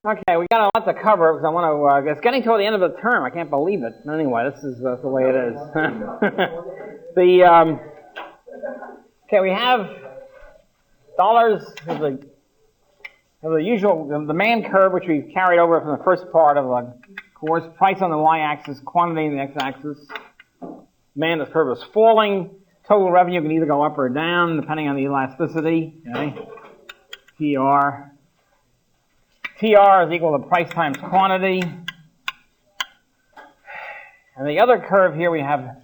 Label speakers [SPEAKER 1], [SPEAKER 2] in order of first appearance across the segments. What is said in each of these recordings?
[SPEAKER 1] Okay, we got a lot to cover because I want to. It's getting toward the end of the term. I can't believe it. Anyway, this is the way it is. Okay, we have dollars of the usual demand curve, which we've carried over from the first part of the course. Price on the y-axis, quantity on the x-axis. Demand, this curve is falling. Total revenue can either go up or down depending on the elasticity. Okay, TR. TR is equal to price times quantity. And the other curve here, we have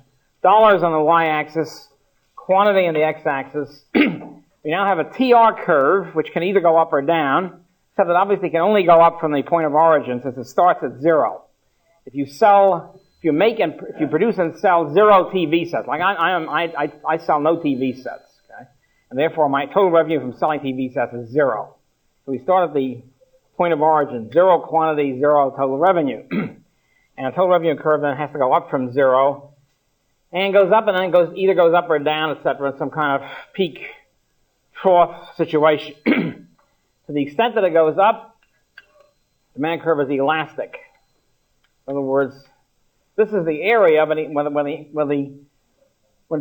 [SPEAKER 1] dollars on the y-axis, quantity on the x-axis. We now have a TR curve, which can either go up or down, except that obviously it can only go up from the point of origin since it starts at 0. If you produce and sell 0 TV sets, like I sell no TV sets, okay? And therefore my total revenue from selling TV sets is 0. So we start at the point of origin, 0 quantity, 0 total revenue. And a total revenue curve then has to go up from 0 and goes up and then either goes up or down, etc., in some kind of peak trough situation. To the extent that it goes up, the demand curve is elastic. In other words, this is the area when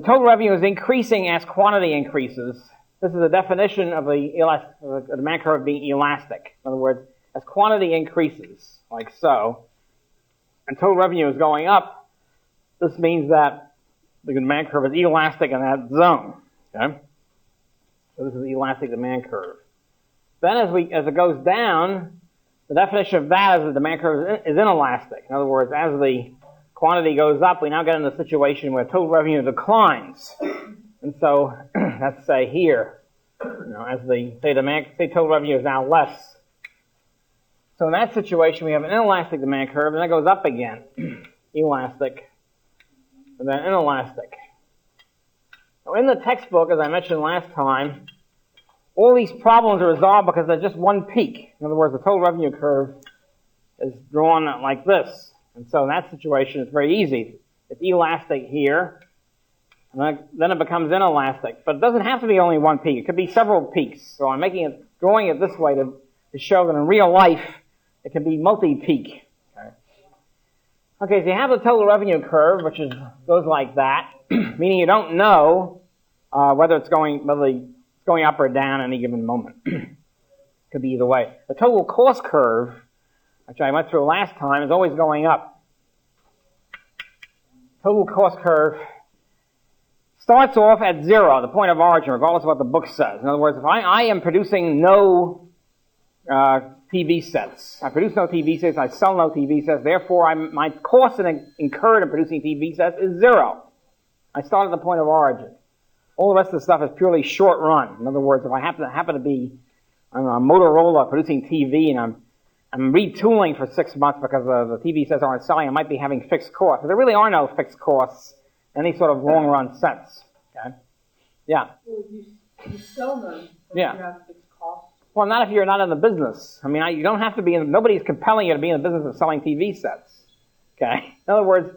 [SPEAKER 1] total revenue is increasing as quantity increases. This is the definition of the demand curve being elastic. In other words, as quantity increases, like so, and total revenue is going up, this means that the demand curve is elastic in that zone. Okay? So this is the elastic demand curve. Then as it goes down, the definition of that is the demand curve is inelastic. In other words, as the quantity goes up, we now get in a situation where total revenue declines. And so, let's say here, as say total revenue is now less. So in that situation, we have an inelastic demand curve, and that goes up again. Elastic, and then inelastic. Now in the textbook, as I mentioned last time, all these problems are resolved because they're just one peak. In other words, the total revenue curve is drawn like this. And so in that situation, it's very easy. It's elastic here, and then it becomes inelastic. But it doesn't have to be only one peak. It could be several peaks. So I'm drawing it this way to show that in real life, it can be multi-peak. Okay, so you have the total revenue curve, which goes like that, meaning you don't know whether it's going up or down at any given moment. Could be either way. The total cost curve, which I went through last time, is always going up. Total cost curve starts off at 0, the point of origin, regardless of what the book says. In other words, if I am producing no TV sets, I produce no TV sets, I sell no TV sets, therefore my cost incurred in producing TV sets is 0. I start at the point of origin. All the rest of the stuff is purely short run. In other words, if I happen to be on a Motorola producing TV and I'm retooling for 6 months because the TV sets aren't selling, I might be having fixed costs. But there really are no fixed costs in any sort of long run sense. Okay? Yeah.
[SPEAKER 2] Well, you sell them, but
[SPEAKER 1] yeah.
[SPEAKER 2] You have fixed costs.
[SPEAKER 1] Well, not if you're not in the business. I mean, you don't have to be nobody's compelling you to be in the business of selling TV sets. Okay? In other words,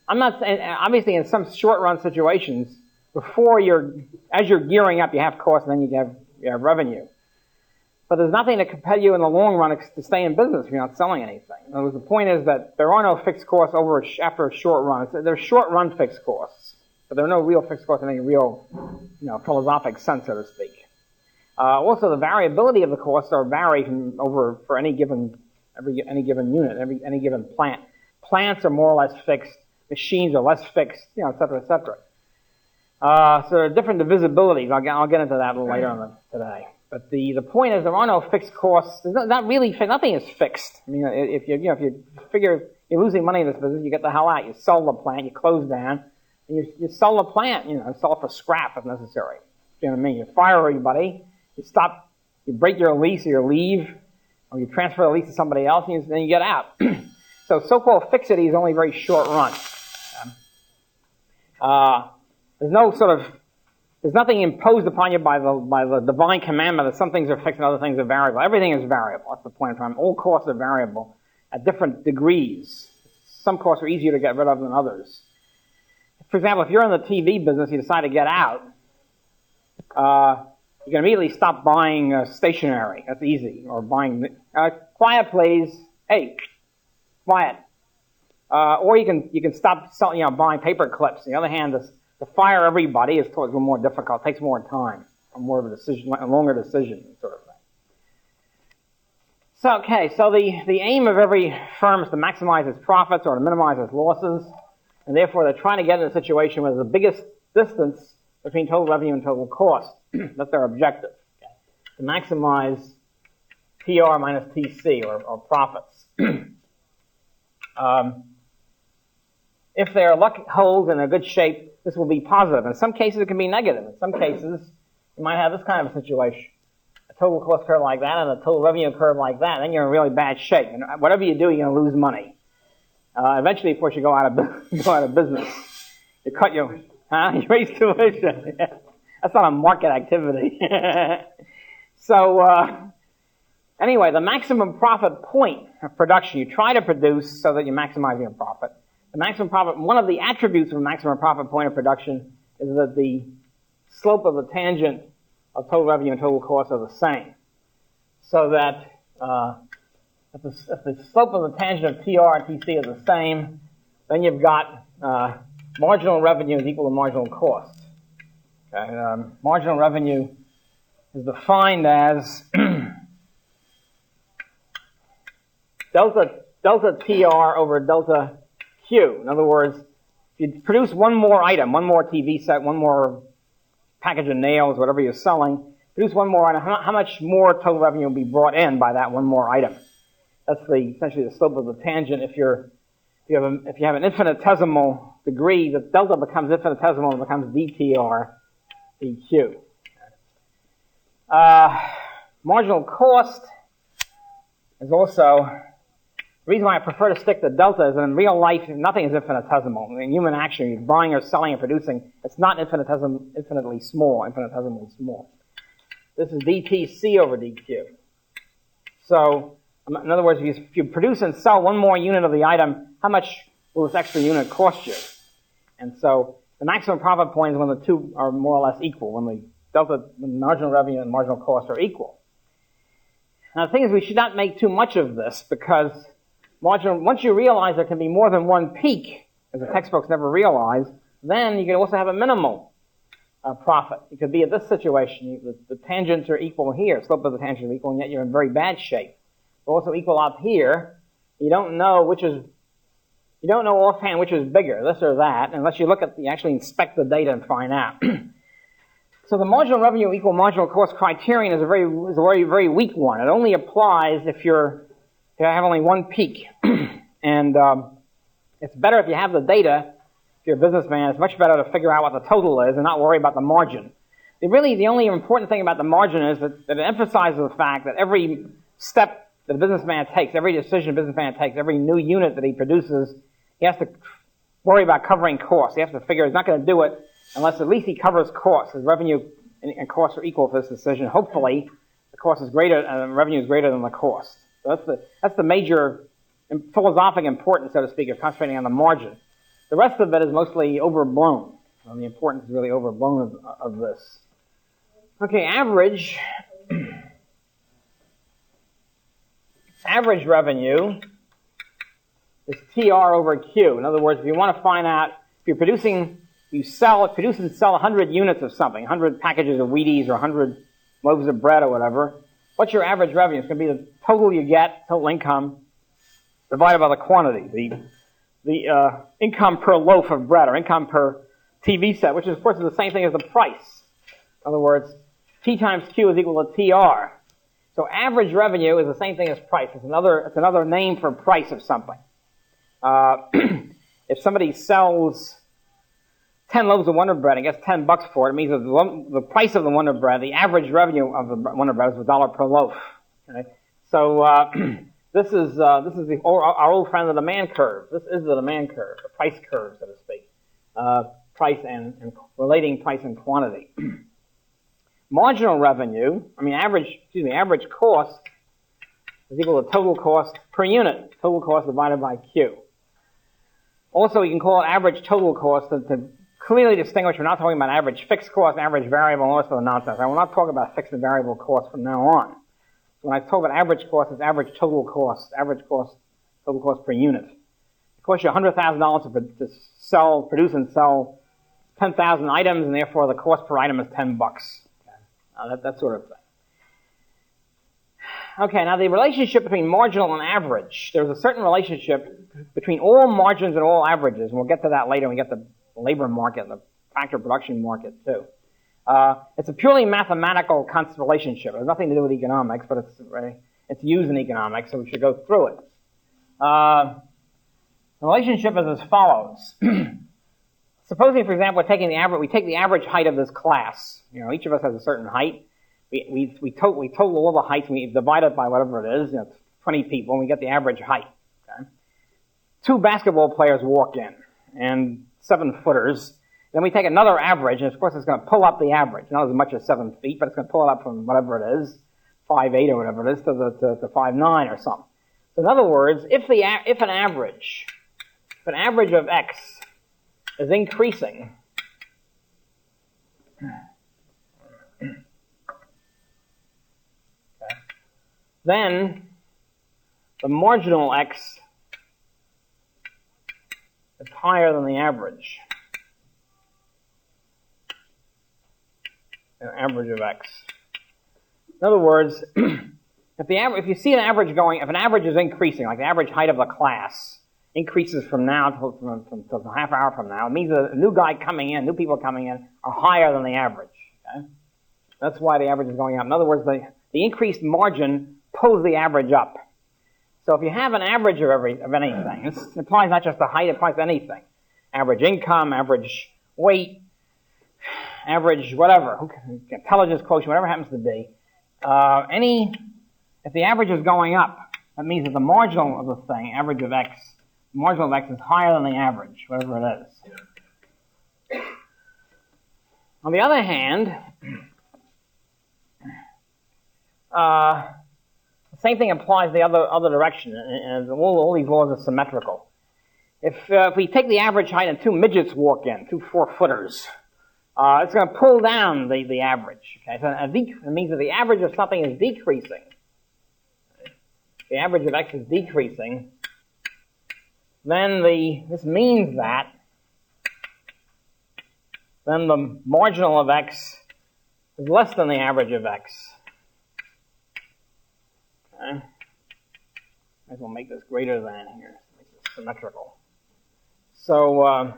[SPEAKER 1] I'm not saying, obviously in some short run situations, as you're gearing up, you have costs and then you have revenue. But there's nothing to compel you in the long run to stay in business if you're not selling anything. In other words, the point is that there are no fixed costs after a short run. There's short run fixed costs, but there are no real fixed costs in any real, philosophic sense, so to speak. Also, the variability of the costs vary for any given unit, any given plant. Plants are more or less fixed. Machines are less fixed, et cetera, et cetera. So there are different divisibilities. I'll get into that a little later on today. But the point is there are no fixed costs. There's not really nothing is fixed. I mean, if you figure you're losing money in this business, you get the hell out. You sell the plant, you close down, and you sell the plant. Sell it for scrap if necessary. You know what I mean? You fire everybody, you break your lease or you leave, or you transfer the lease to somebody else, and then you get out. So-called fixity is only very short run. There's nothing imposed upon you by the divine commandment that some things are fixed and other things are variable. Everything is variable. That's the point of time. All costs are variable at different degrees. Some costs are easier to get rid of than others. For example, if you're in the TV business, you decide to get out, You can immediately stop buying stationery. That's easy. Or buying, quiet please. Hey, quiet. Or you can stop selling, buying paper clips. On the other hand, to fire everybody is a little more difficult. It takes more time, more of a decision, a longer decision sort of thing. So the aim of every firm is to maximize its profits or to minimize its losses, and therefore they're trying to get in a situation where there's the biggest distance between total revenue and total cost. That's their objective, to maximize PR minus TC, or profits. If their luck holds and they're in good shape, this will be positive. In some cases, it can be negative. In some cases, you might have this kind of a situation. A total cost curve like that and a total revenue curve like that, then you're in really bad shape. And whatever you do, you're going to lose money. Eventually, of course, you go out of business. You cut your... You raise tuition. That's not a market activity. Anyway, the maximum profit point of production you try to produce so that you maximize your profit. The maximum profit, one of the attributes of a maximum profit point of production is that the slope of the tangent of total revenue and total cost are the same. So that if the slope of the tangent of TR and TC is the same, then you've got marginal revenue is equal to marginal cost. Okay? Marginal revenue is defined as delta TR over delta Q. In other words, if you produce one more item, one more TV set, one more package of nails, whatever you're selling, produce one more item, how much more total revenue will be brought in by that one more item? That's essentially the slope of the tangent. If you have an infinitesimal degree, the delta becomes infinitesimal and becomes dTR dQ. Marginal cost is also... The reason why I prefer to stick to delta is that in real life, nothing is infinitesimal. In human action, you're buying or selling and producing, it's not infinitesimally small. This is dTC over dQ. So, in other words, if you produce and sell one more unit of the item, how much will this extra unit cost you? And so, the maximum profit point is when the two are more or less equal, when the marginal revenue and marginal cost are equal. Now, the thing is, we should not make too much of this because once you realize there can be more than one peak, as the textbooks never realize, then you can also have a minimal profit. You could be at this situation. The tangents are equal here, slope of the tangent is equal, and yet you're in very bad shape. They're also equal up here. You don't know offhand which is bigger, this or that, unless you actually inspect the data and find out. So the marginal revenue equal marginal cost criterion is a very, very weak one. It only applies if you have only one peak. And it's better if you have the data. If you're a businessman, it's much better to figure out what the total is and not worry about the margin. The only important thing about the margin is that it emphasizes the fact that every step that a businessman takes, every decision a businessman takes, every new unit that he produces, he has to worry about covering costs. He has to figure he's not going to do it unless at least he covers costs. His revenue and costs are equal for this decision. Hopefully, the cost is greater and the revenue is greater than the cost. So that's the major philosophic importance, so to speak, of concentrating on the margin. The rest of it is mostly overblown. The importance is really overblown of this. Okay, average revenue is TR over Q. In other words, if you want to find out, if you're produce and sell 100 units of something, 100 packages of Wheaties or 100 loaves of bread or whatever, what's your average revenue? It's going to be the total you get, total income, divided by the quantity, the income per loaf of bread or income per TV set, which is, of course, is the same thing as the price. In other words, T times Q is equal to TR. So average revenue is the same thing as price. It's another name for price of something. If somebody sells 10 loaves of Wonder Bread and gets $10 for it, it means that the price of the Wonder Bread, the average revenue of the Wonder Bread is $1 per loaf. Okay? So this is our old friend the demand curve. This is the demand curve, the price curve, so to speak. Price and relating price and quantity. Marginal revenue, average cost is equal to total cost per unit. Total cost divided by Q. Also, you can call it average total cost to clearly distinguish. We're not talking about average fixed cost, average variable, and all this other nonsense. I will not talk about fixed and variable costs from now on. When I talk about average cost, it's average total cost, total cost per unit. It costs you $100,000 to produce and sell 10,000 items, and therefore the cost per item is $10. That sort of thing. Okay, now the relationship between marginal and average. There's a certain relationship between all margins and all averages, and we'll get to that later when we get to the labor market and the factor production market too. It's a purely mathematical relationship. It has nothing to do with economics, but it's used in economics, so we should go through it. The relationship is as follows. Supposing, for example, we take the average height of this class. Each of us has a certain height. We total all the heights, and we divide it by whatever it is, 20 people, and we get the average height. Okay? 2 basketball players walk in, and 7-footers. Then we take another average, and of course it's going to pull up the average. Not as much as 7 feet, but it's going to pull it up from whatever it is, 5'8" or whatever it is, to 5'9" or something. So in other words, if an average of X is increasing, then the marginal X is higher than the average. An average of X. In other words, if you see an average is increasing, like the average height of the class increases from now to a half hour from now, it means that new people coming in are higher than the average. Okay? That's why the average is going up. In other words, the increased margin pulls the average up. So if you have an average of anything, it applies not just to height, it applies to anything. Average income, average weight, average whatever, intelligence quotient, whatever it happens to be. If the average is going up, that means that the marginal of the thing, average of X, the marginal of X is higher than the average, whatever it is. On the other hand, the same thing applies the other direction, and all these laws are symmetrical. If we take the average height and 2 midgets walk in, 2 4-footers, it's going to pull down the average. Okay? So it means that the average of something is decreasing. The average of X is decreasing. Then this means that then the marginal of X is less than the average of X. Okay? Might as well make this greater than here. Make this symmetrical. So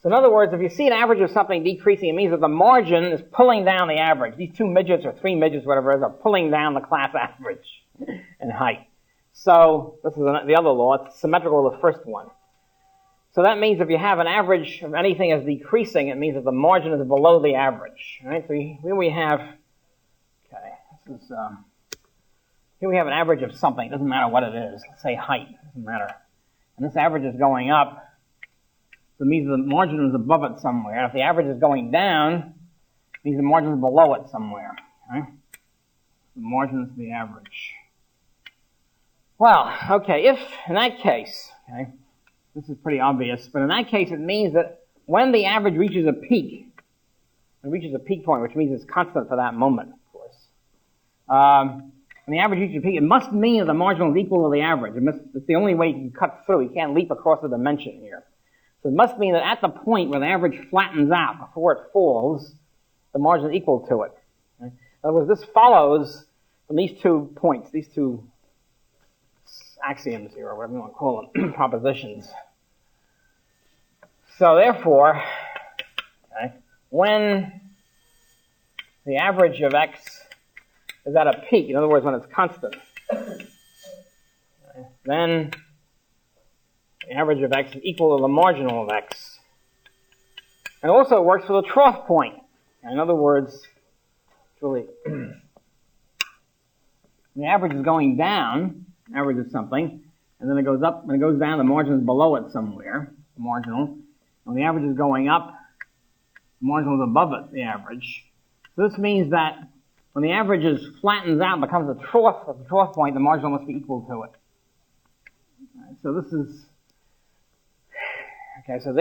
[SPEAKER 1] in other words, if you see an average of something decreasing, it means that the margin is pulling down the average. These 2 midgets or 3 midgets, whatever it is, are pulling down the class average in height. So this is the other law. It's symmetrical to the first one. So that means if you have an average of anything as decreasing, it means that the margin is below the average. Right? So here we have, here we have an average of something. It doesn't matter what it is. Let's say height. It doesn't matter. And this average is going up. So it means the margin is above it somewhere. And if the average is going down, it means the margin is below it somewhere. Okay? The margin is the average. Well, okay, if in that case, okay, this is pretty obvious, but in that case it means that when the average reaches a peak, it reaches a peak point, which means it's constant for that moment, of course. When the average reaches a peak, it must mean that the marginal is equal to the average. It's the only way you can cut through. You can't leap across the dimension here. So it must mean that at the point where the average flattens out before it falls, the margin is equal to it. Okay? In other words, this follows from these 2 points, these 2 axioms here, or whatever you want to call them, propositions. So therefore, okay, when the average of X is at a peak, in other words, when it's constant, okay, then the average of X is equal to the marginal of X. And it also works for the trough point. In other words, it's really the average is going down, average of something, and then it goes up, and it goes down, the margin is below it somewhere, the marginal. When the average is going up, the marginal is above it, the average. So this means that when the average flattens out and becomes a trough at the trough point, the marginal must be equal to it. Right, so this is Okay, so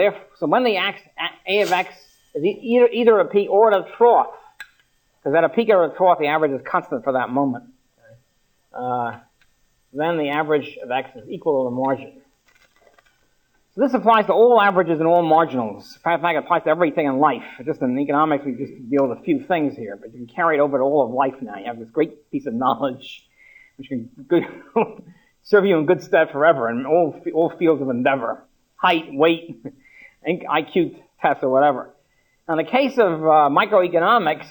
[SPEAKER 1] when the A of x is either a peak or at a trough, because at a peak or a trough, the average is constant for that moment, then the average of x is equal to the margin. So this applies to all averages and all marginals. In fact, it applies to everything in life. Just in economics, we just deal with a few things here, but you can carry it over to all of life now. You have this great piece of knowledge which can serve you in good stead forever in all fields of endeavor. Height, weight, IQ tests, or whatever. Now, in the case of microeconomics,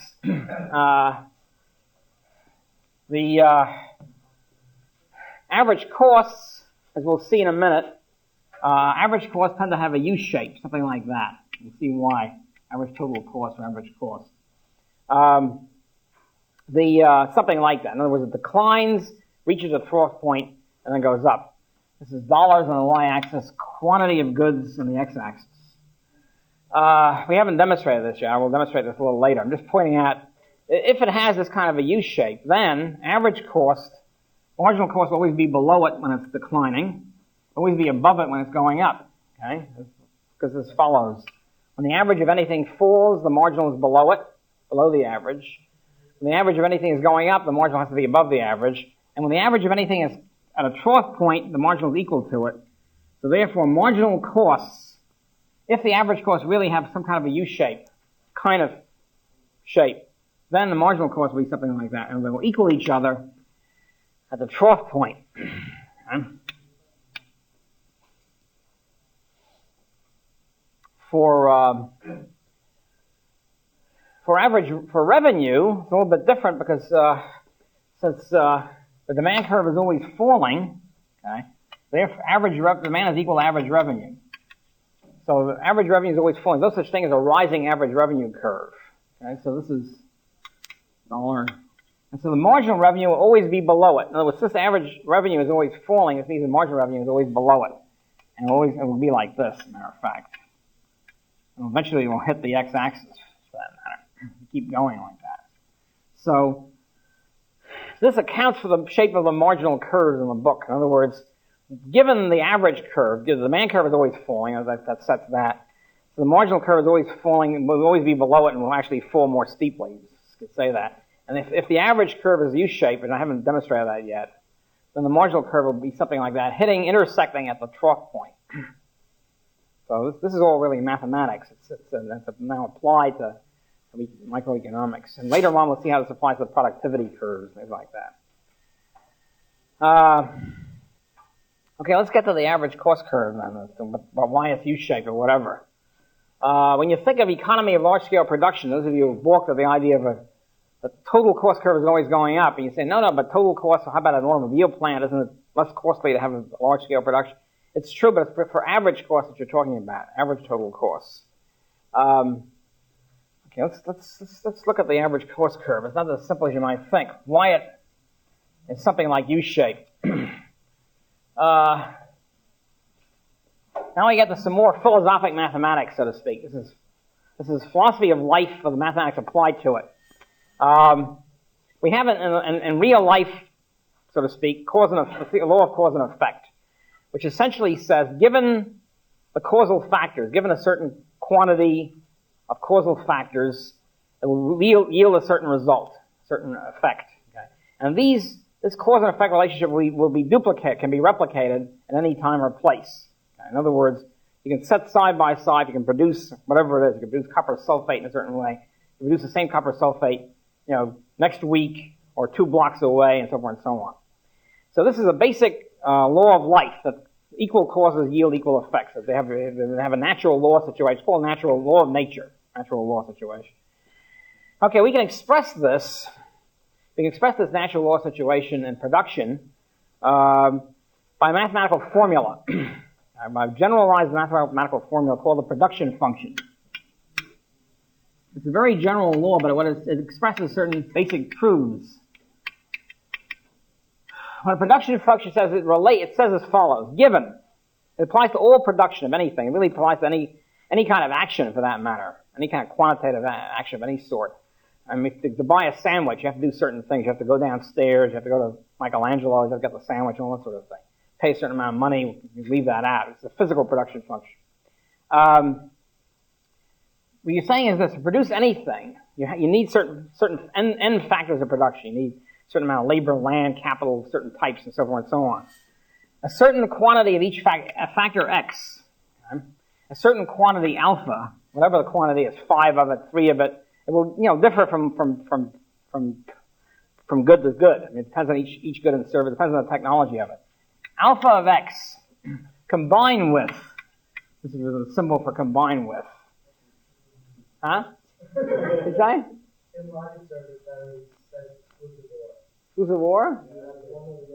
[SPEAKER 1] the average costs, as we'll see in a minute, average costs tend to have a U shape, something like that. We'll see why. Average total cost or average cost. Something like that. In other words, it declines, reaches a trough point, and then goes up. This is dollars on the y-axis, quantity of goods on the x-axis. We haven't demonstrated this yet. We'll demonstrate this a little later. I'm just pointing out, if it has this kind of a U shape, then average cost, marginal cost will always be below it when it's declining, always be above it when it's going up. Okay? Because this follows. When the average of anything falls, the marginal is below it, below the average. When the average of anything is going up, the marginal has to be above the average. And when the average of anything is at a trough point, the marginal is equal to it. So therefore, marginal costs, if the average costs really have some kind of a U shape, kind of shape, then the marginal cost will be something like that, and they will equal each other at the trough point. For revenue, it's a little bit different because since the demand curve is always falling, okay, therefore demand is equal to average revenue. So the average revenue is always falling. There's no such thing as a rising average revenue curve. Okay, so this is dollar. And so the marginal revenue will always be below it. In other words, since the average revenue is always falling, it means the marginal revenue is always below it. And it will be like this, as a matter of fact. And eventually it will hit the x-axis, for that matter. Keep going like that. So this accounts for the shape of the marginal curves in the book. In other words, given the average curve, the demand curve is always falling, that sets that. So the marginal curve is always falling, and will always be below it and will actually fall more steeply. You could say that. And if the average curve is U-shaped, and I haven't demonstrated that yet, then the marginal curve will be something like that, intersecting at the trough point. So this is all really mathematics. It's now applied to microeconomics. And later on, we'll see how this applies to productivity curves, things like that. Okay, let's get to the average cost curve then, why it's U-shaped or whatever. When you think of economy of large-scale production, those of you who have balked at the idea of the total cost curve is always going up, and you say, no, but total cost, how about an automobile plant? Isn't it less costly to have a large-scale production? It's true, but it's for average costs that you're talking about, average total costs. Okay, let's look at the average cost curve. It's not as simple as you might think. Why it is something like U-shape. Now we get to some more philosophic mathematics, so to speak. This is philosophy of life for the mathematics applied to it. We have in real life, so to speak, the law of cause and effect, which essentially says, given the causal factors, given a certain quantity of causal factors, it will yield a certain result, a certain effect. Okay? And this cause and effect relationship can be replicated at any time or place. Okay? In other words, you can set side by side, you can produce whatever it is, you can produce copper sulfate in a certain way, you can produce the same copper sulfate, next week or 2 blocks away, and so forth and so on. So this is a basic law of life, that equal causes yield equal effects. That they have a natural law situation. It's called natural law of nature, natural law situation. Okay, we can express this. We can express this natural law situation in production by a mathematical formula, by a generalized mathematical formula called the production function. It's a very general law, but it expresses certain basic truths. When a production function says it says as follows: given, it applies to all production of anything. It really applies to any kind of action, for that matter, any kind of quantitative action of any sort. I mean, to buy a sandwich, you have to do certain things. You have to go downstairs. You have to go to Michelangelo's. You have to get the sandwich and all that sort of thing. Pay a certain amount of money. You leave that out. It's a physical production function. What you're saying is this: to produce anything, you need certain end factors of production. You need a certain amount of labor, land, capital, certain types, and so forth and so on. A certain quantity of each factor X, okay? A certain quantity alpha, whatever the quantity is, 5 of it, 3 of it, it will differ from good to good. I mean, it depends on each good and service. It depends on the technology of it. Alpha of X combined with, this is a symbol for combined with. Huh? What you say?
[SPEAKER 3] In market service, that is
[SPEAKER 1] Exclusive war?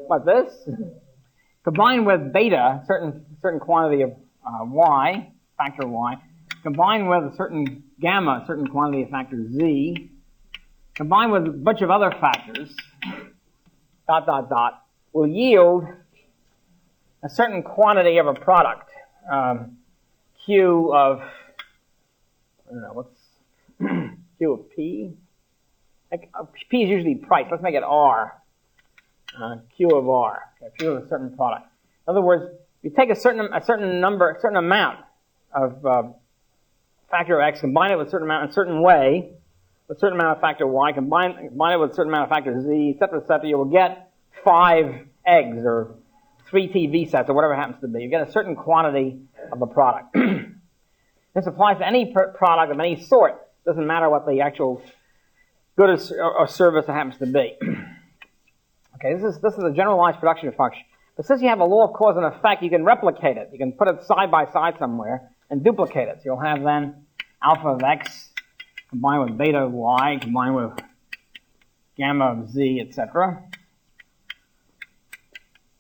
[SPEAKER 1] What, this? Combined with beta, certain quantity of Y, factor Y, combined with a certain gamma, a certain quantity of factor Z, combined with a bunch of other factors, ... will yield a certain quantity of a product. Q of, I don't know, what's Q of P? P is usually price. Let's make it R. Q of R. Okay, Q of a certain product. In other words, you take a certain amount of factor X, combine it with a certain amount in a certain way, with a certain amount of factor Y, combine it with a certain amount of factor Z, etc., you will get 5 eggs or 3 TV sets or whatever it happens to be. You get a certain quantity of a product. This applies to any product of any sort. It doesn't matter what the actual good or service it happens to be. Okay, this is a generalized production function. But since you have a law of cause and effect, you can replicate it. You can put it side by side somewhere and duplicate it. So you'll have then alpha of X combined with beta of Y combined with gamma of Z, etc.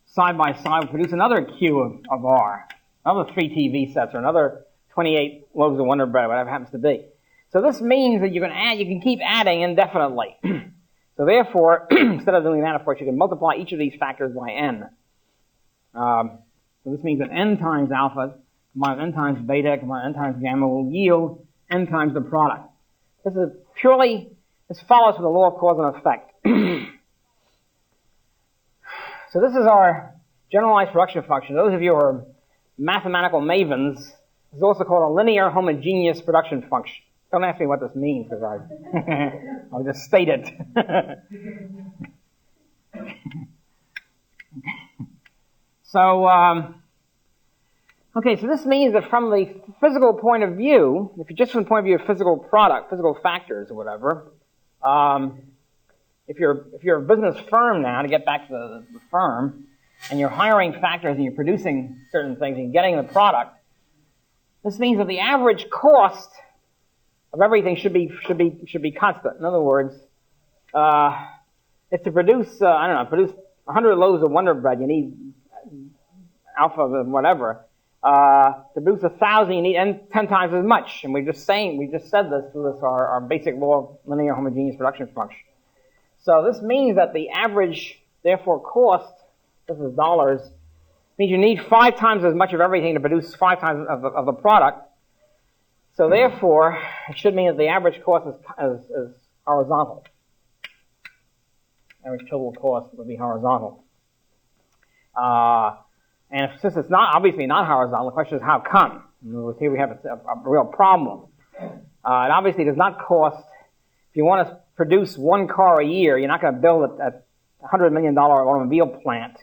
[SPEAKER 1] Side by side will produce another Q of R, another 3 TV sets, or another 28 loaves of Wonder Bread, whatever it happens to be. So this means that you can keep adding indefinitely. So therefore, instead of doing that, of course, you can multiply each of these factors by n. So this means that n times alpha combined with n times beta combined with n times gamma will yield n times the product. This follows from the law of cause and effect. So this is our generalized production function. Those of you who are mathematical mavens, this is also called a linear homogeneous production function. Don't ask me what this means, because I'll just state it. So, okay, so this means that from the physical point of view, if you're just from the point of view of physical product, physical factors or whatever, if you're a business firm now, to get back to the firm, and you're hiring factors and you're producing certain things and getting the product, this means that the average cost of everything should be constant. In other words, if to produce, produce 100 loaves of Wonder Bread, you need alpha of whatever. To produce 1,000, you need 10 times as much. And we just said this through our basic law of linear homogeneous production function. So this means that the average, therefore, cost, this is dollars, means you need 5 times as much of everything to produce 5 times of the product. So therefore, it should mean that the average cost is horizontal. Average total cost would be horizontal. And since it's obviously not horizontal, the question is how come? In other words, here we have a real problem. It obviously does not cost, if you want to produce 1 car a year, you're not going to build a $100 million automobile plant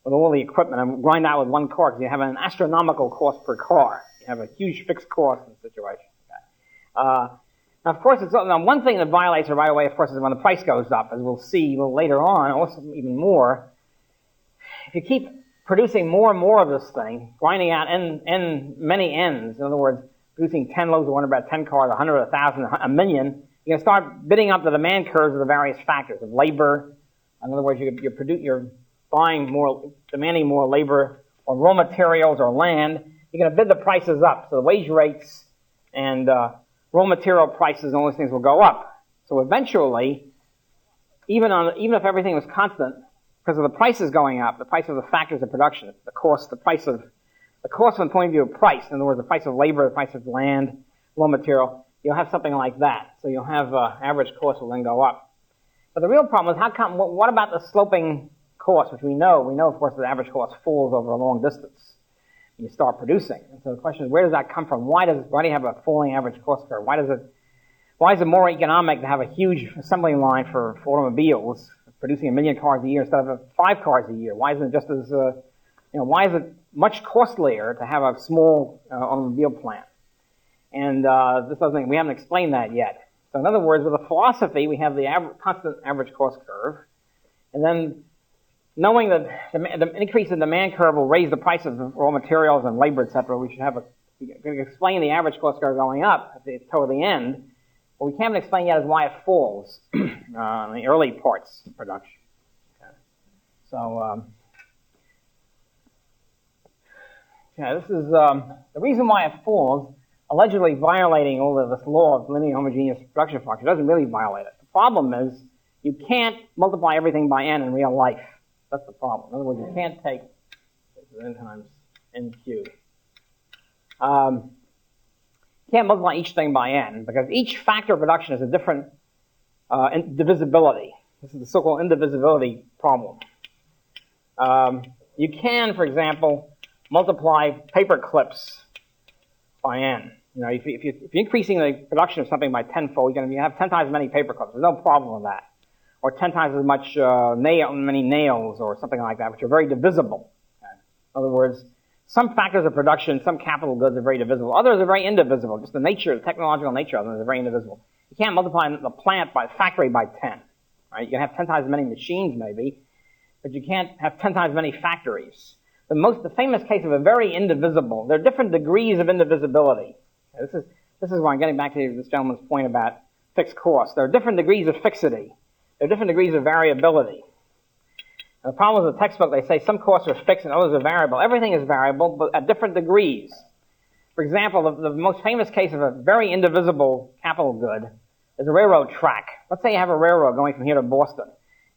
[SPEAKER 1] with all the equipment and grind out with 1 car, because you have an astronomical cost per car. You have a huge fixed cost in the situation. Okay. Now, of course, one thing that violates it right away, of course, is when the price goes up, as we'll see a little later on, also even more. If you keep producing more and more of this thing, grinding out many ends, in other words, producing 10 loaves of Wonder Bread, 10 cars, 100, 1,000, a million, you're going to start bidding up the demand curves of the various factors of labor. In other words, you're buying more, demanding more labor, or raw materials, or land. You're going to bid the prices up. So the wage rates and raw material prices and all these things will go up. So eventually, even if everything was constant, because of the prices going up, the price of the factors of production, the cost from the point of view of price, in other words, the price of labor, the price of land, raw material, you'll have something like that. So you'll have average cost will then go up. But the real problem is what about the sloping cost, which we know, of course, the average cost falls over a long distance. you start producing. And so the question is, where does that come from? Why do you have a falling average cost curve? Why is it more economic to have a huge assembly line for automobiles, producing 1 million cars a year instead of 5 cars a year? Why isn't it just as, why is it much costlier to have a small automobile plant? And we haven't explained that yet. So in other words, with a philosophy, we have the constant average cost curve, and then knowing that the increase in demand curve will raise the price of raw materials and labor, etc., we can explain the average cost curve going up toward the end. What we can't explain yet is why it falls in the early parts of production. Okay. So, this is the reason why it falls, allegedly violating all of this law of linear homogeneous production function. It doesn't really violate it. The problem is you can't multiply everything by n in real life. That's the problem. In other words, you can't take n times n cubed. You can't multiply each thing by n because each factor of production is a different divisibility. This is the so-called indivisibility problem. You can, for example, multiply paper clips by n. If you're increasing the production of something by tenfold, you're going to have 10 times as many paper clips. There's no problem with that. Or 10 times as much many nails or something like that, which are very divisible. Okay. In other words, some factors of production, some capital goods are very divisible. Others are very indivisible. Just the technological nature of them is very indivisible. You can't multiply the plant by factory by 10. Right? You can have 10 times as many machines maybe, but you can't have 10 times as many factories. The famous case of a very indivisible, there are different degrees of indivisibility. Okay, this is why I'm getting back to this gentleman's point about fixed costs. There are different degrees of fixity. There are different degrees of variability. And the problem with the textbook, they say some costs are fixed and others are variable. Everything is variable, but at different degrees. For example, the most famous case of a very indivisible capital good is a railroad track. Let's say you have a railroad going from here to Boston,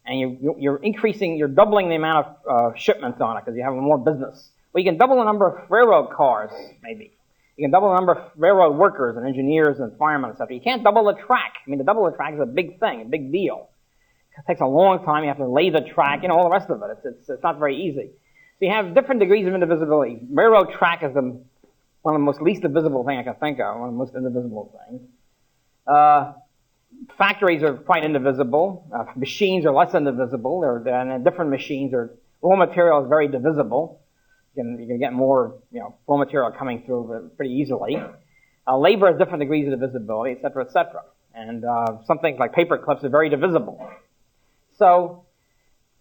[SPEAKER 1] and you're doubling the amount of shipments on it because you have more business. Well, you can double the number of railroad cars, maybe. You can double the number of railroad workers and engineers and firemen and stuff. You can't double the track. I mean, to double the track is a big thing, a big deal. It takes a long time. You have to lay the track, all the rest of it. It's not very easy. So you have different degrees of indivisibility. Railroad track is one of the most least divisible thing I can think of, one of the most indivisible things. Factories are quite indivisible. Machines are less indivisible. And different machines raw material is very divisible. You can get more, raw material coming through pretty easily. Labor has different degrees of divisibility, et cetera, et cetera. And some things like paper clips are very divisible. So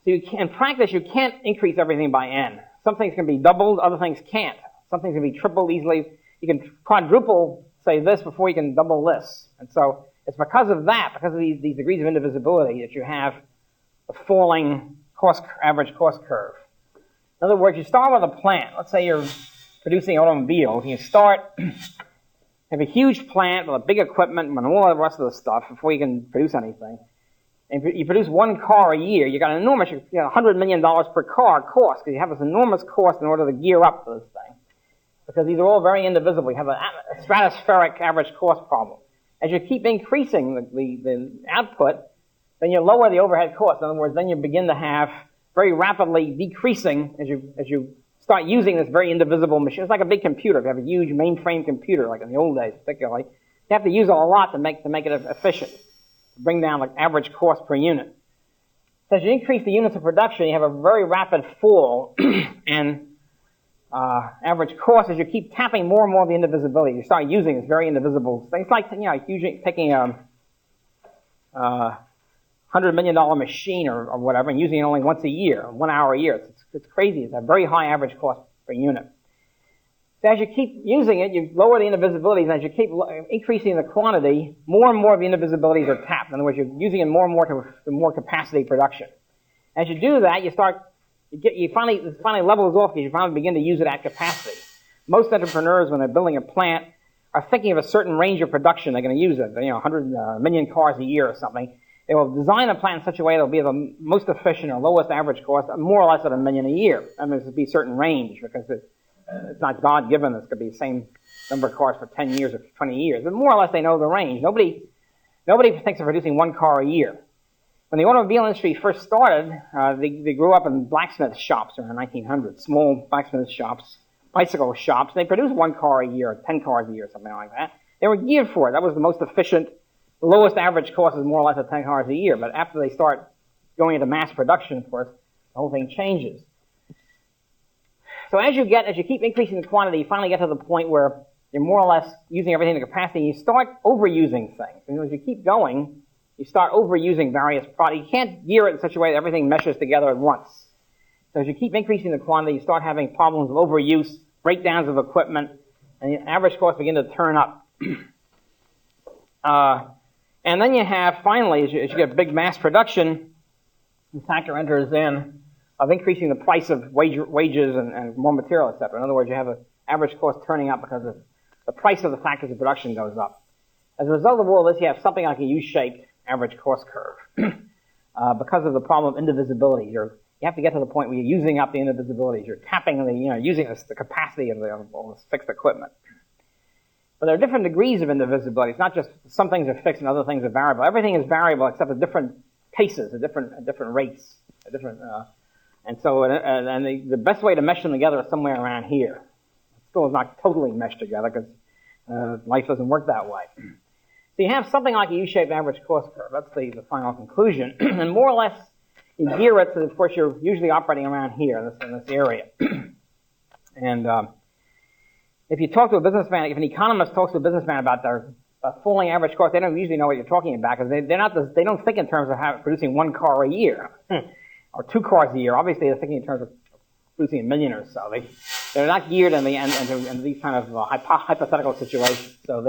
[SPEAKER 1] in practice, you can't increase everything by n. Some things can be doubled, other things can't. Some things can be tripled easily. You can quadruple, say, this before you can double this. And so it's because of these degrees of indivisibility, that you have the falling average cost curve. In other words, you start with a plant. Let's say you're producing automobiles. You have a huge plant with a big equipment and all the rest of the stuff before you can produce anything. And if you produce 1 car a year, you got an enormous, $100 million per car cost, because you have this enormous cost in order to gear up for this thing. Because these are all very indivisible. You have a stratospheric average cost problem. As you keep increasing the output, then you lower the overhead cost. In other words, then you begin to have very rapidly decreasing as you start using this very indivisible machine. It's like a big computer. If you have a huge mainframe computer, like in the old days particularly, you have to use it a lot to make it efficient, to bring down the average cost per unit. So as you increase the units of production, you have a very rapid fall in average cost as you keep tapping more and more of the indivisibility. You start using this very indivisible thing. It's like taking a $100 million machine or whatever and using it only once a year, 1 hour a year. It's crazy. It's a very high average cost per unit. So as you keep using it, you lower the indivisibilities, and as you keep increasing the quantity, more and more of the indivisibilities are tapped. In other words, you're using it more and more to more capacity production. As you do that, it finally levels off because you finally begin to use it at capacity. Most entrepreneurs, when they're building a plant, are thinking of a certain range of production they're going to use it. 100 million cars a year or something. They will design a plant in such a way that will be the most efficient or lowest average cost, more or less at 1 million a year. I mean, this would be a certain range because it's not God-given. It's going to be the same number of cars for 10 years or 20 years. But more or less, they know the range. Nobody thinks of producing 1 car a year. When the automobile industry first started, they grew up in blacksmith shops around the 1900s, small blacksmith shops. bicycle shops. They produce 1 car a year, or 10 cars a year, something like that. They were geared for it. That was the most efficient. The lowest average cost is more or less at 10 cars a year. But after they start going into mass production, of course, the whole thing changes. So as you keep increasing the quantity, you finally get to the point where you're more or less using everything to capacity, and you start overusing things. And as you keep going, you start overusing various products. You can't gear it in such a way that everything meshes together at once. So as you keep increasing the quantity, you start having problems of overuse, breakdowns of equipment, and the average costs begin to turn up. And then you have, finally, as you get big mass production, the factor enters in of increasing the price of wages and more material, etc. In other words, you have an average cost turning up because the price of the factors of production goes up. As a result of all this, you have something like a U-shaped average cost curve because of the problem of indivisibility. You have to get to the point where you're using up the indivisibilities. You're tapping using the capacity of all this fixed equipment. But there are different degrees of indivisibility. It's not just some things are fixed and other things are variable. Everything is variable except at different paces, at different rates, and so the best way to mesh them together is somewhere around here. It still is not totally meshed together because life doesn't work that way. So you have something like a U-shaped average cost curve. That's the final conclusion. And more or less, you gear it so, of course, you're usually operating around here in this area. And if you talk to a businessman, if an economist talks to a businessman about their falling average cost, they don't usually know what you're talking about because they don't think in terms of producing 1 car a year or 2 cars a year. Obviously, they're thinking in terms of producing 1 million or so. They're not geared into these kind of hypothetical situations. So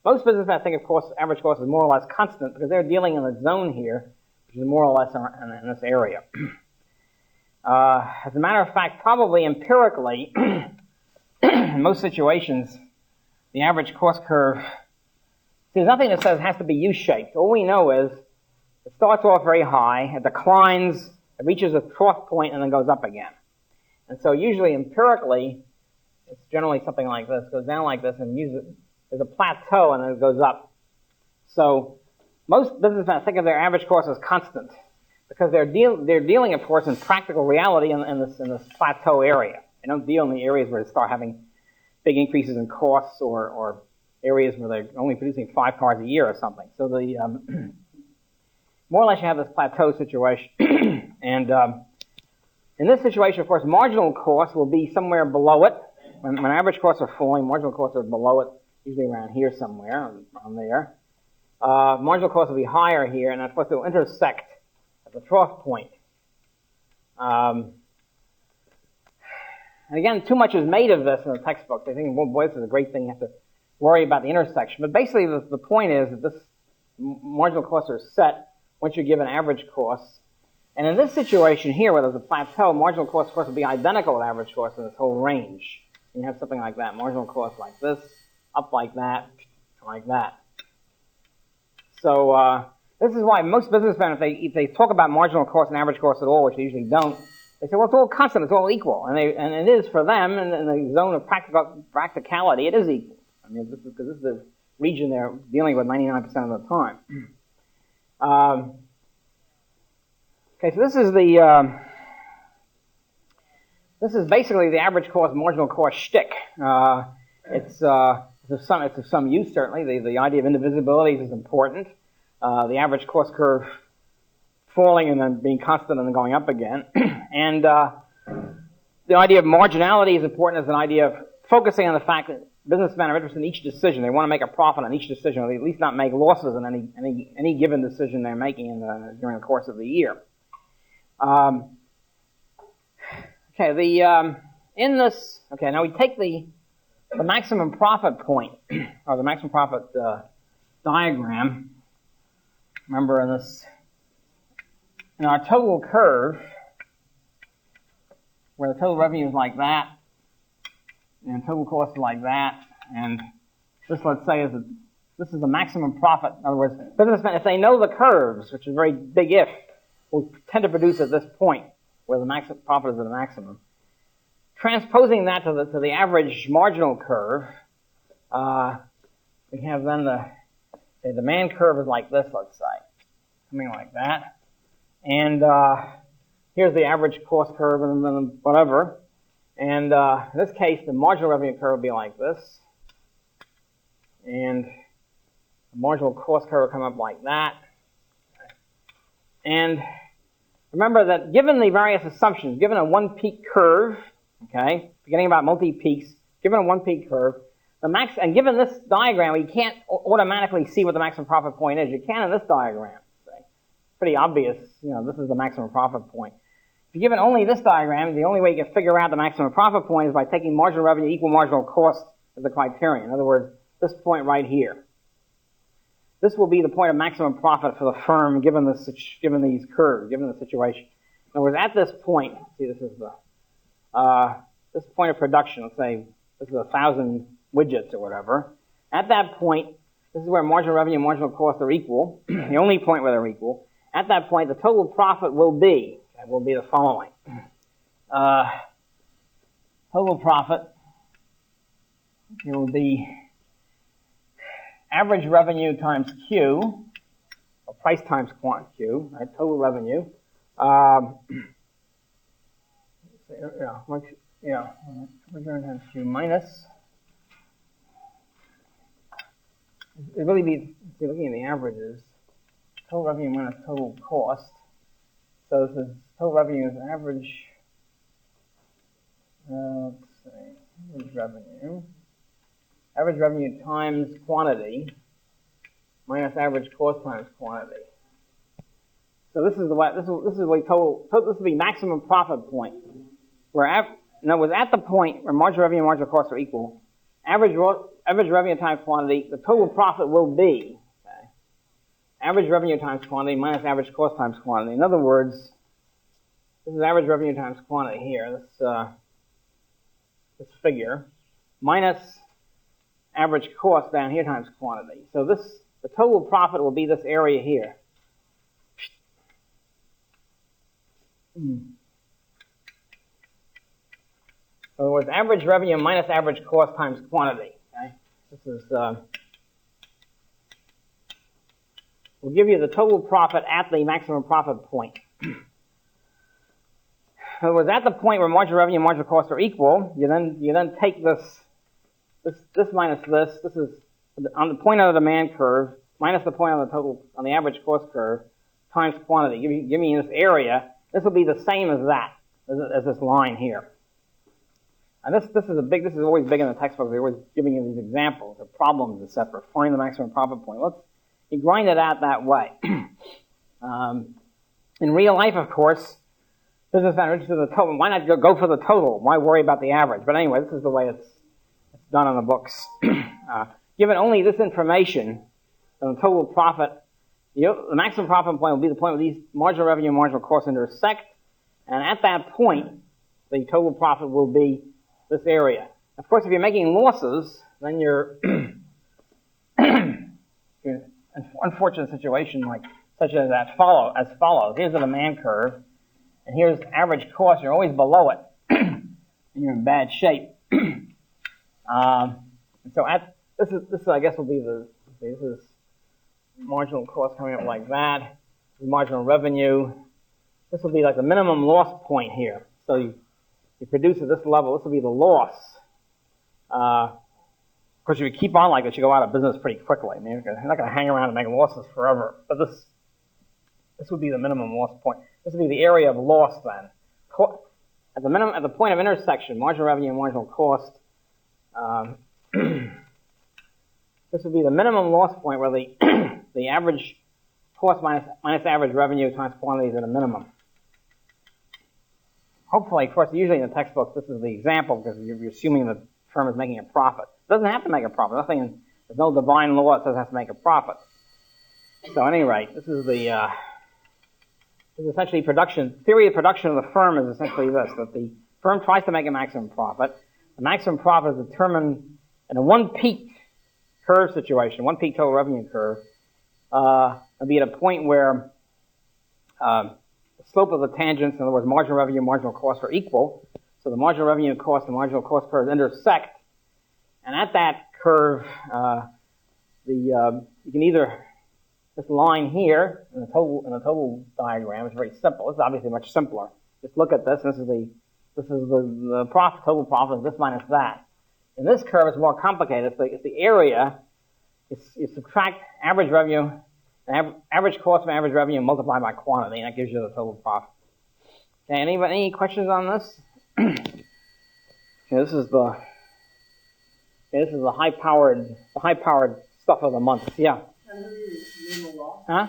[SPEAKER 1] most businessmen think, of course, average cost is more or less constant because they're dealing in a zone here, which is more or less in this area. As a matter of fact, probably empirically, in most situations, the average cost curve, there's nothing that says it has to be U-shaped. All we know is it starts off very high, it declines, it reaches a trough point, and then goes up again. And so usually empirically, it's generally something like this, goes down like this, and there's a plateau, and then it goes up. So most businessmen think of their average cost as constant because they're dealing, of course, in practical reality in this plateau area. They don't deal in the areas where they start having big increases in costs or areas where they're only producing 5 cars a year or something. So more or less you have this plateau situation. And in this situation, of course, marginal costs will be somewhere below it. When average costs are falling, marginal costs are below it, usually around here somewhere, around there. Marginal costs will be higher here, and of course they'll intersect at the trough point. And again, too much is made of this in the textbook. They think, well, boy, this is a great thing. You have to worry about the intersection. But basically, the point is that this marginal costs are set once you give an average cost. And in this situation here, where there's a plateau, marginal costs, of course, will be identical with average costs in this whole range. You have something like that, marginal costs like this, up like that, like that. So this is why most businessmen, if they talk about marginal costs and average costs at all, which they usually don't, they say, well, it's all constant, it's all equal. And it is for them, in the zone of practicality, it is equal. I mean, because this is the region they're dealing with 99% of the time. Okay, so this is basically the average cost, marginal cost shtick. It's of some use, certainly. The idea of indivisibilities is important. The average cost curve falling and then being constant and then going up again. And the idea of marginality is important as an idea of focusing on the fact that businessmen are interested in each decision. They want to make a profit on each decision, or at least not make losses in any given decision they're making during the course of the year. Now we take the maximum profit point, or the maximum profit diagram. Remember in our total curve, where the total revenue is like that, and total cost is like that, and this, let's say, this is the maximum profit. In other words, businessmen, if they know the curves, which is a very big if, will tend to produce at this point, where the maximum profit is at the maximum. Transposing that to the average marginal curve, we have then the demand curve is like this, let's say, something like that. And here's the average cost curve and then whatever. And in this case, the marginal revenue curve will be like this. And the marginal cost curve will come up like that. And remember that given the various assumptions, given a one-peak curve, okay, forgetting about multi-peaks, given a one-peak curve, and given this diagram, you can't automatically see what the maximum profit point is. You can in this diagram. Pretty obvious, this is the maximum profit point. If you're given only this diagram, the only way you can figure out the maximum profit point is by taking marginal revenue equal marginal cost as the criterion. In other words, this point right here. This will be the point of maximum profit for the firm given these curves, given the situation. In other words, at this point, see, this is this point of production. Let's say this is 1,000 widgets or whatever. At that point, this is where marginal revenue and marginal cost are equal, the only point where they're equal. At that point, the total profit will be the following. Total profit, it will be average revenue times Q, or price times quant Q, right? Total revenue. Return times Q minus. It really be, if you're looking at the averages, total revenue minus total cost. So this is total revenue is average, let's say, average revenue. Average revenue times quantity minus average cost times quantity. So this is the way, this is the total, this will be maximum profit point. In other words, at the point where marginal revenue and marginal costs are equal, average revenue times quantity, the total profit will be average revenue times quantity minus average cost times quantity. In other words, this is average revenue times quantity here, this figure, minus average cost down here times quantity. So the total profit will be this area here. In other words, average revenue minus average cost times quantity. Okay? This is will give you the total profit at the maximum profit point. In other words, at the point where marginal revenue and marginal costs are equal, you then take this minus this. This is on the point of the demand curve minus the point on the average cost curve times quantity. Give me this area. This will be the same as that, as this line here. And this is always big in the textbook. They're always giving you these examples of problems, etc. Find the maximum profit point. You grind it out that way. In real life, of course, business are interested in the total. Why not go for the total? Why worry about the average? But anyway, this is the way it's done in the books. Given only this information, the total profit, the maximum profit point will be the point where these marginal revenue and marginal costs intersect. And at that point, the total profit will be this area. Of course, if you're making losses, then you're in an unfortunate situation such as as follows. Here's the demand curve, and here's average cost. You're always below it, and you're in bad shape. And so this I guess will be this is marginal cost coming up like that. This is marginal revenue. This will be like the minimum loss point here. So you produce at this level. This will be the loss. Of course, if you keep on like this, you go out of business pretty quickly. I mean, you're not going to hang around and make losses forever. But this would be the minimum loss point. This would be the area of loss then. At the point of intersection, marginal revenue and marginal cost. This would be the minimum loss point where the average cost minus average revenue times quantity is at a minimum. Hopefully, of course, usually in the textbooks, this is the example because you're assuming the firm is making a profit. It doesn't have to make a profit. There's no divine law that says it has to make a profit. So, at any rate, this is essentially production. Theory of production of the firm is essentially this: that the firm tries to make a maximum profit. The maximum profit is determined in a one-peak curve situation, one-peak total revenue curve. It'll be at a point where the slope of the tangents, in other words, marginal revenue and marginal costs are equal. So the marginal revenue cost and marginal cost curves intersect. And at that curve, you can either, this line here in the total diagram is very simple. This is obviously much simpler. Just look at this. This is the This is the profit, total profit is this minus that. In this curve, it's more complicated. It's the area. You subtract average revenue, average cost from average revenue, and multiply by quantity, and that gives you the total profit. Okay, any questions on this? Okay, this is the high-powered stuff of the month. Yeah. Huh?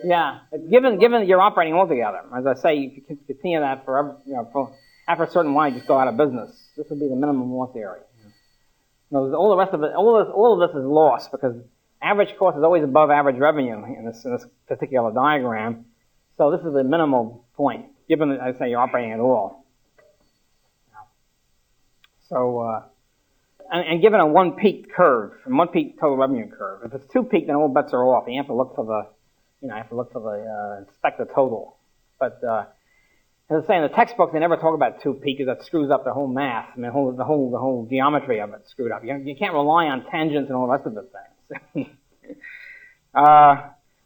[SPEAKER 1] Yeah. Given you're operating altogether, as I say, you can continue that forever. After a certain while, you just go out of business. This would be the minimum loss area. All the rest of it, all of this is loss because average cost is always above average revenue in this particular diagram. So this is the minimal point, given that I say you're operating at all. So, and given a one-peak curve, a one-peak total revenue curve, if it's two-peak, then all bets are off. You have to look for the, inspect the total. But as I say in the textbook, they never talk about two-peak because that screws up the whole math. I mean, the whole geometry of it's screwed up. You can't rely on tangents and all the rest of the things.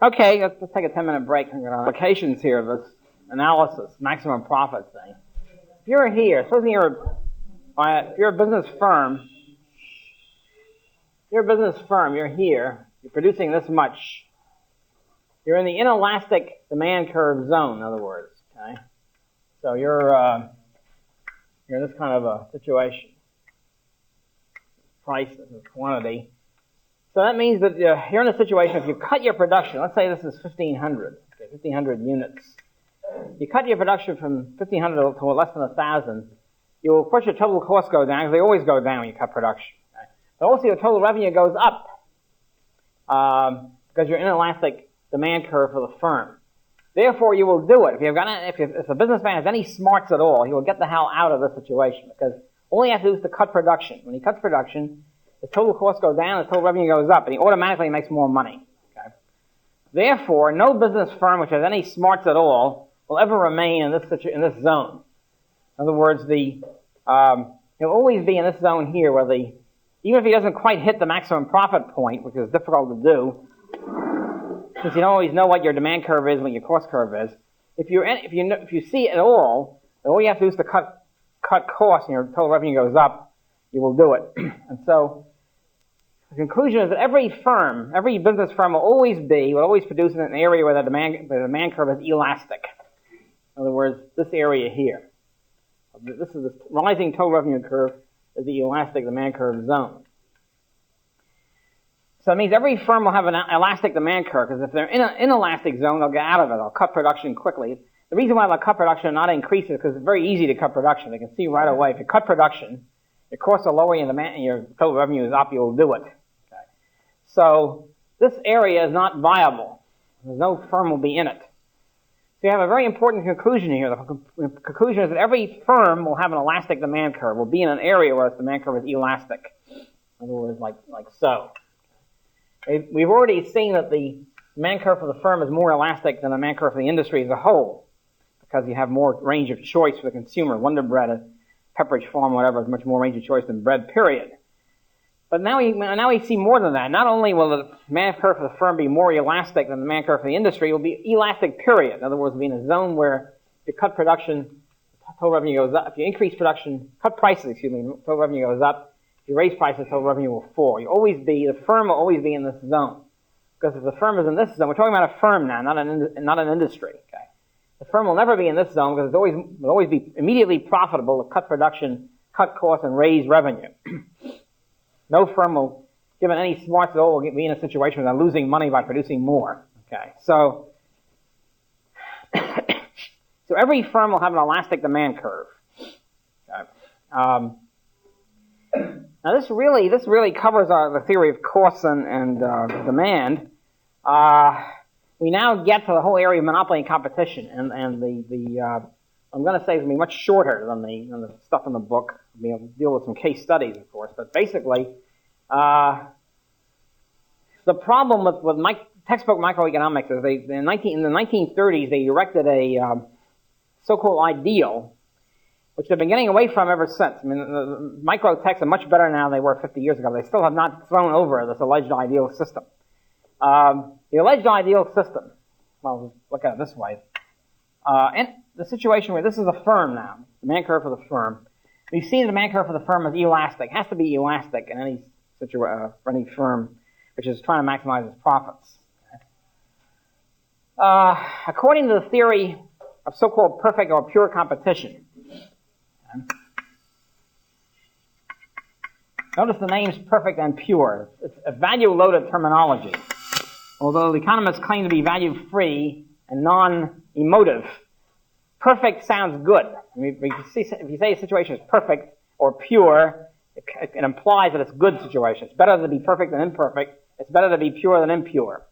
[SPEAKER 1] Okay, let's take a 10-minute break. We've got applications here of this analysis, maximum profit thing. If you're here, supposing if you're a business firm, you're here, you're producing this much. You're in the inelastic demand curve zone, in other words. Okay, so you're in this kind of a situation. Price and quantity. So that means that you're in a situation, if you cut your production, let's say this is 1,500, 1,500 units. You cut your production from 1,500 to less than 1,000, you will push your total costs go down, because they always go down when you cut production. Okay? But also your total revenue goes up, because you're in an inelastic demand curve for the firm. Therefore, you will do it. If a businessman has any smarts at all, he will get the hell out of this situation, because all he has to do is to cut production. When he cuts production, the total costs go down, the total revenue goes up, and he automatically makes more money. Okay? Therefore, no business firm which has any smarts at all will ever remain in this zone. In other words, he'll always be in this zone here, where even if he doesn't quite hit the maximum profit point, which is difficult to do, since you don't always know what your demand curve is, what your cost curve is. If you see it at all you have to do is to cut costs, and your total revenue goes up, you will do it. And so the conclusion is that every business firm will always produce in an area where the demand curve is elastic. In other words, this area here. This is the rising total revenue curve is the elastic demand curve zone. So it means every firm will have an elastic demand curve, because if they're in an inelastic zone, they'll get out of it. They'll cut production quickly. The reason why they'll cut production and not increase is because it's very easy to cut production. They can see right away, if you cut production, your costs are lower and your total revenue is up, you'll do it. Okay. So this area is not viable. No firm will be in it. So you have a very important conclusion here. The conclusion is that every firm will have an elastic demand curve, will be in an area where its demand curve is elastic. In other words, like so. We've already seen that the demand curve for the firm is more elastic than the demand curve for the industry as a whole, because you have more range of choice for the consumer. Wonder Bread, Pepperidge Farm, whatever, is much more range of choice than bread, period. But now we see more than that. Not only will the demand curve for the firm be more elastic than the demand curve for the industry, it will be elastic, period. In other words, it'll be in a zone where if you cut production, total revenue goes up. If you increase production, cut prices, total revenue goes up. If you raise prices, total revenue will fall. The firm will always be in this zone. Because if the firm is in this zone, we're talking about a firm now, not an industry. Okay? The firm will never be in this zone because it will always be immediately profitable to cut production, cut costs, and raise revenue. No firm will, given any smarts at all, will be in a situation where they're losing money by producing more. Okay, so every firm will have an elastic demand curve. Okay. Now this really covers the theory of costs and demand. We now get to the whole area of monopoly and competition, and I'm going to say it's going to be much shorter than the stuff in the book. We'll deal with some case studies, of course, but basically, the problem with textbook microeconomics is in the 1930s they erected a so-called ideal, which they've been getting away from ever since. I mean, the micro techs are much better now than they were 50 years ago. They still have not thrown over this alleged ideal system. The alleged ideal system, well, look at it this way. And the situation where this is a firm now. demand curve for the firm. We've seen the demand curve for the firm as elastic. It has to be elastic in any for any firm which is trying to maximize its profits. According to the theory of so-called perfect or pure competition, notice the names perfect and pure. It's a value-loaded terminology. Although the economists claim to be value-free and non-emotive, perfect sounds good. I mean, if you say a situation is perfect or pure, it implies that it's a good situation. It's better to be perfect than imperfect. It's better to be pure than impure.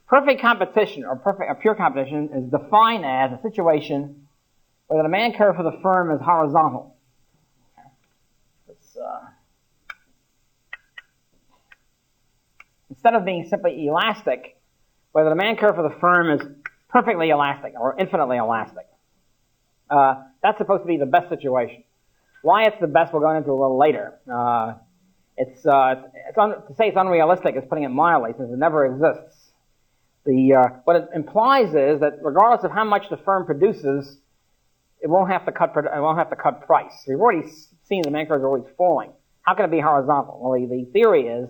[SPEAKER 1] Perfect competition or pure competition is defined as a situation where the demand curve for the firm is horizontal. Instead of being simply elastic, where the demand curve for the firm is perfectly elastic or infinitely elastic. That's supposed to be the best situation. Why it's the best, we'll go into a little later. To say it's unrealistic is putting it mildly, since it never exists. What it implies is that regardless of how much the firm produces, it won't have to cut price. We've already seen the demand curve is always falling. How can it be horizontal? Well, the theory is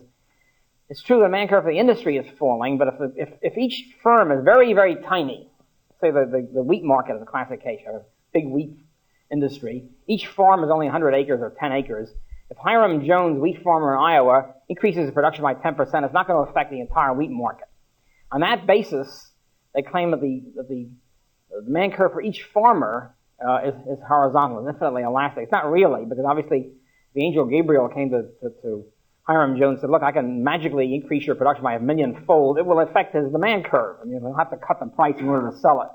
[SPEAKER 1] it's true the demand curve for the industry is falling, but if each firm is very, very tiny, say the wheat market is a classic case, a big wheat industry, each farm is only 100 acres or 10 acres. If Hiram Jones, wheat farmer in Iowa, increases his production by 10%, it's not going to affect the entire wheat market. On that basis, they claim that the demand curve for each farmer is horizontal, is infinitely elastic. It's not really, because obviously the angel Gabriel came to Hiram Jones and said, look, I can magically increase your production by 1,000,000-fold. It will affect his demand curve. I mean, he'll have to cut the price in order to sell it.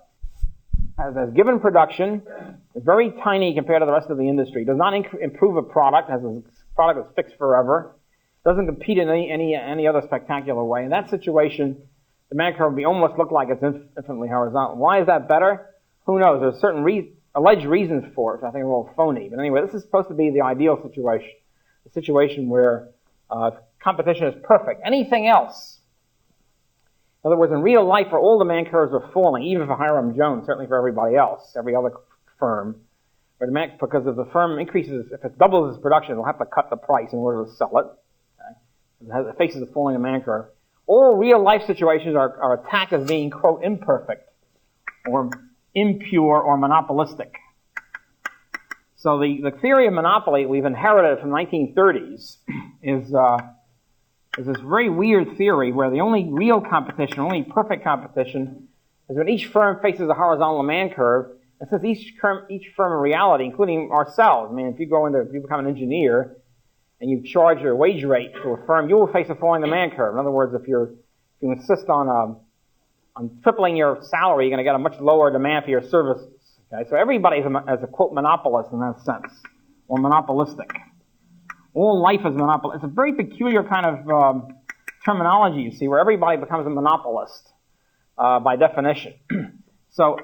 [SPEAKER 1] As given production, is very tiny compared to the rest of the industry. Does not improve a product, has a product that's fixed forever. Doesn't compete in any other spectacular way. In that situation, the demand curve would almost look like it's infinitely horizontal. Why is that better? Who knows? There's certain alleged reasons for it, which I think are a little phony. But anyway, this is supposed to be the ideal situation. The situation where competition is perfect. Anything else? In other words, in real life, where all demand curves are falling, even for Hiram Jones, certainly for everybody else, every other firm, because if the firm increases, if it doubles its production, it'll have to cut the price in order to sell it. Okay? It faces a falling demand curve. All real life situations are attacked as being, quote, imperfect, or impure, or monopolistic. So the theory of monopoly we've inherited from the 1930s is this very weird theory where the only real competition, only perfect competition, is when each firm faces a horizontal demand curve. And since each firm in reality, including ourselves, I mean, if you become an engineer and you charge your wage rate to a firm, you will face a falling demand curve. In other words, if you insist on tripling your salary, you're going to get a much lower demand for your services. Okay, so everybody is a quote monopolist in that sense, or monopolistic. All life is monopoly. It's a very peculiar kind of terminology, you see, where everybody becomes a monopolist by definition. So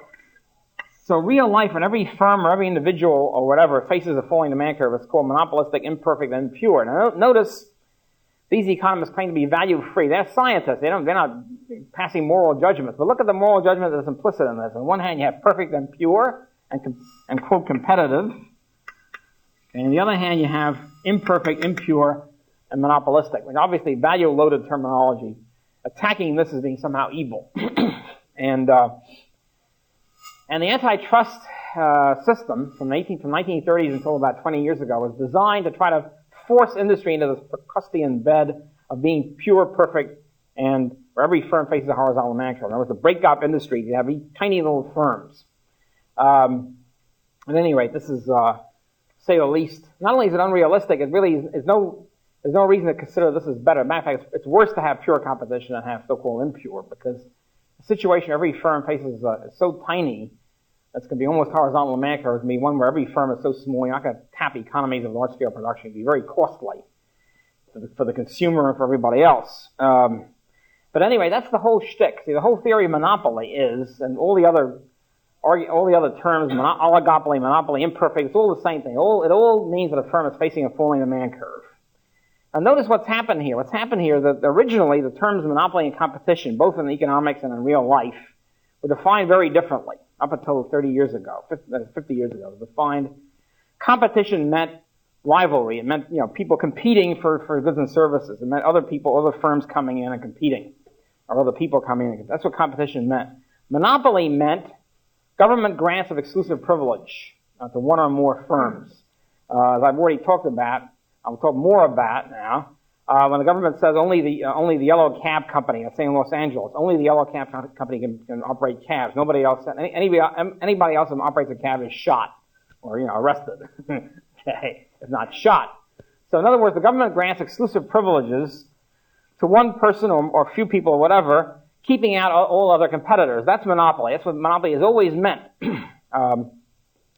[SPEAKER 1] real life, when every firm or every individual or whatever faces a falling demand curve, it's called monopolistic, imperfect, and impure. Now, notice these economists claim to be value-free. They're scientists. They're not passing moral judgments. But look at the moral judgment that's implicit in this. On one hand, you have perfect and pure and quote, competitive. And on the other hand, you have imperfect, impure, and monopolistic. Like obviously, value-loaded terminology. Attacking this as being somehow evil. And the antitrust system from the 1930s until about 20 years ago was designed to try to force industry into this Procrustean bed of being pure, perfect, and where every firm faces a horizontal demand curve. In other words, to break up industry, you have tiny little firms. At any rate, this is, to say the least, not only is it unrealistic, it really is there's no reason to consider this as better. Matter of fact, it's worse to have pure competition than have so-called impure, because the situation every firm faces is so tiny that's going to be almost horizontal demand curve. It's going to be one where every firm is so small, you're not going to tap economies of large-scale production. It'll be very costly for the consumer and for everybody else. But anyway, that's the whole shtick. See, the whole theory of monopoly is, and all the other terms, oligopoly, monopoly, imperfect, it's all the same thing. It all means that a firm is facing a falling demand curve. Now notice what's happened here. What's happened here that originally the terms monopoly and competition, both in economics and in real life, were defined very differently up until 50 years ago, defined competition meant rivalry. It meant, people competing for goods and services. It meant other firms coming in and competing, or other people coming in. That's what competition meant. Monopoly meant government grants of exclusive privilege to one or more firms. As I've already talked about, I'll talk more about now. When the government says only the yellow cab company, let's say in Los Angeles, only the yellow cab company can operate cabs. Nobody else, anybody else who operates a cab is shot or arrested. Okay, if not shot. So in other words, the government grants exclusive privileges to one person or few people or whatever, keeping out all other competitors. That's monopoly. That's what monopoly has always meant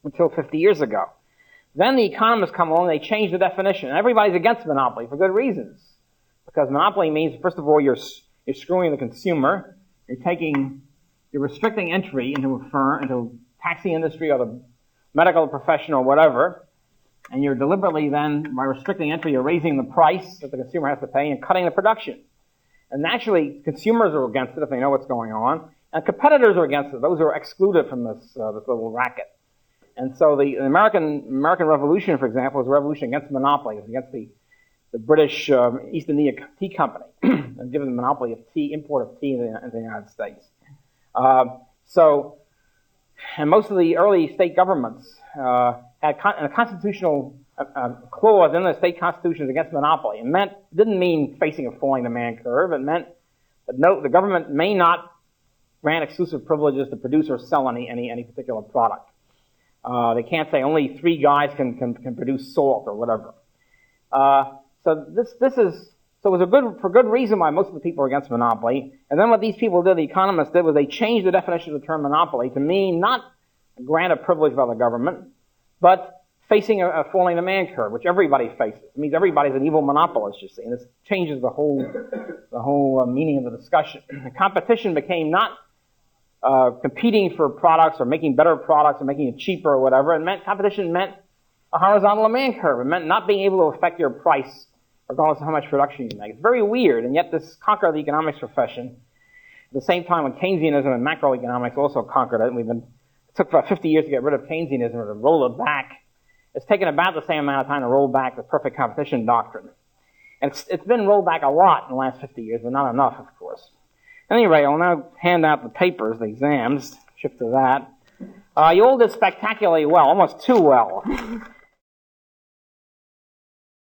[SPEAKER 1] until 50 years ago. Then the economists come along and they change the definition. And everybody's against monopoly for good reasons. Because monopoly means, first of all, you're screwing the consumer. You're restricting entry into a firm, into taxi industry or the medical profession or whatever. And you're deliberately then, by restricting entry, you're raising the price that the consumer has to pay and cutting the production. And naturally, consumers are against it if they know what's going on. And competitors are against it. Those who are excluded from this little racket. And so the American Revolution, for example, was a revolution against monopoly. It was against the British East India Tea Company, and given the monopoly of tea, import of tea into the United States. And most of the early state governments had a constitutional clause in the state constitutions against monopoly. It didn't mean facing a falling demand curve. It meant that the government may not grant exclusive privileges to produce or sell any particular product. They can't say only 3 guys can produce salt or whatever. So it was for good reason why most of the people are against monopoly. And then what these people did, the economists did, was they changed the definition of the term monopoly to mean not a grant of privilege by the government, but facing a falling demand curve, which everybody faces. It means everybody's an evil monopolist, you see, and this changes the whole meaning of the discussion. The competition became not competing for products or making better products or making it cheaper or whatever. Competition meant a horizontal demand curve. It meant not being able to affect your price regardless of how much production you make. It's very weird, and yet this conquered the economics profession. At the same time when Keynesianism and macroeconomics also conquered it, it took about 50 years to get rid of Keynesianism or to roll it back. It's taken about the same amount of time to roll back the perfect competition doctrine. And it's been rolled back a lot in the last 50 years, but not enough, of course. Anyway, I'll now hand out the papers, the exams, shift to that. You all did spectacularly well, almost too well.